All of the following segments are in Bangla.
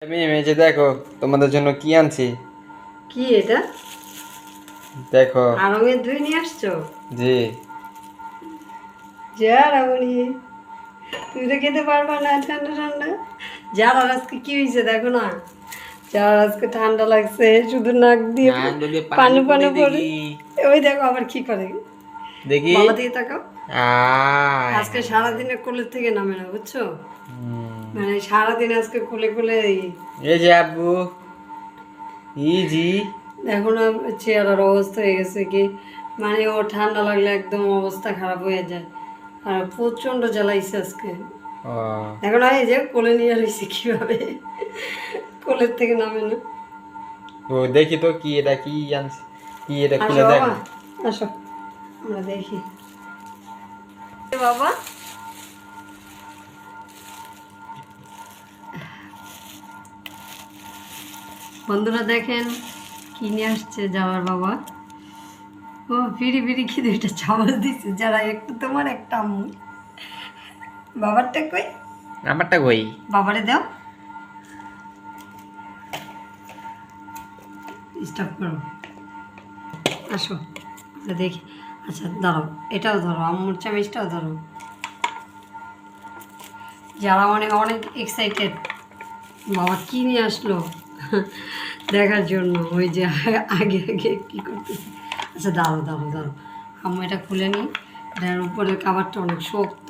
আমি এই যে দেখো তোমাদের জন্য কি আনছি। কি এটা? দেখো। আড়ঙের দই নিয়ে আসছো? জি। যা রাবণী, তুমি তো খেতে পারবা না ঠান্ডা ঠান্ডা। যার আজকে কি হয়েছে দেখো না, যার আজকে ঠান্ডা লাগছে, শুধু নাক দিয়ে পানি পানি পড়ে। ওই দেখো আবার কি করে, দেখি বাবা দিয়ে তাকাও। আয় আজকে সারাদিনে কোলের থেকে নামে না, বুঝছো? হুম। মানে সারাদিন আজকে কোলে কোলে এই যে আব্বু ইজি। দেখো না চেহারার অবস্থা হয়ে গেছে কি, মানে ও ঠান্ডা লাগলে একদম অবস্থা খারাপ হয়ে যায়। আর প্রচণ্ড জ্বালাইছে আজকে। ও দেখো না এই যে কোলে নিয়ে রয়েছে কিভাবে, কোলের থেকে নামে না। ও দেখি তো কি এটা কি আনছি, কি এটা আসো খুলে দেখো। বাবা, আসো আমরা দেখি। এ বাবা, বন্ধুরা দেখেন কি নিয়ে আসছে যাওয়ার বাবা। ও ফিরি ফিরি খেতে একটা চামচ দিচ্ছে, যারা একটু তোমার একটা আম্মু। বাবারটা কই? আমারটা কই? বাবারে দাও, স্টপ করো। আসো আমরা দেখি। আচ্ছা ধরো, এটাও ধরো, আম্মুর চামিচটাও ধরো। যারা অনেক অনেক এক্সাইটেড বাবা কি নিয়ে আসলো দেখার জন্য, ওই যে আগে আগে কী করতেছে। আচ্ছা দাঁড়ো দাঁড়ো দাঁড়ো, আম্মু এটা খুলে নিই। এটার উপরের কাভারটা অনেক শক্ত।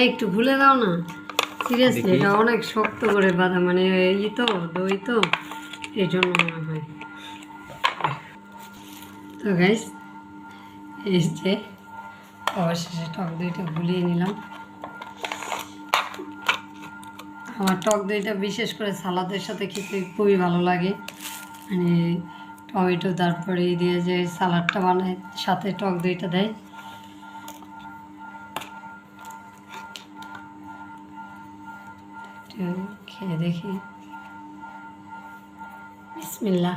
একটু খুলে দাও না, সিরিয়াসলি এটা অনেক শক্ত করে বাঁধা, মানে ই তো দই তো, এই জন্য মনে হয়। তো গাইস এই যে অবশেষে টক দইটা গুলিয়ে নিলাম। আমার টক দইটা বিশেষ করে সালাদের সাথে খেতে খুবই ভালো লাগে। মানে টমেটো তারপরে দিয়ে যে সালাডটা বানায়, সাথে টক দইটা দেয়। একটু খেয়ে দেখি, বিসমিল্লাহ।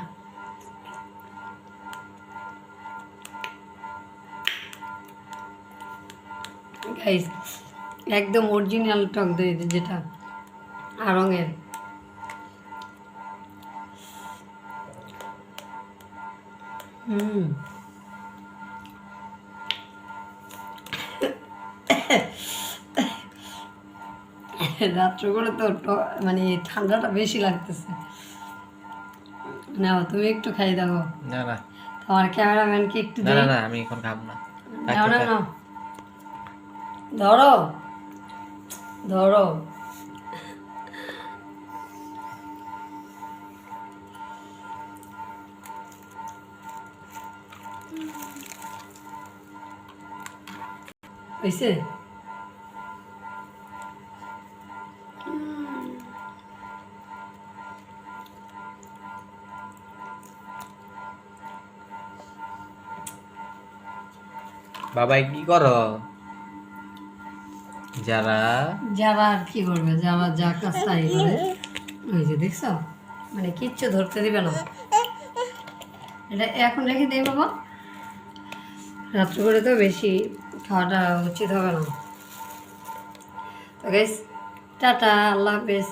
গাইস একদম অরিজিনাল টক দই যেটা আড়ঙের। হুম, রাত্র করে তো মানে ঠান্ডাটা বেশি লাগতেছে। নাও তুমি একটু খাই দেখো। না না তোমার ক্যামেরাম্যানকে একটু না দিই। না আমি এখন খাবো না। নাও না নাও, ধরো ধরো। হয়েছে? বাবা কি করো? যারা যারা আর কি করবে, যারা যা কাজ তাই করে। ওই যে দেখছো, মানে কিচ্ছু ধরতে দিবে না। এটা এখন রেখে দেয় বাবা, রাত্র করে তো বেশি খাওয়াটা উচিত হবে না। তো গাইস টাটা, আল্লাহ হাফেজ।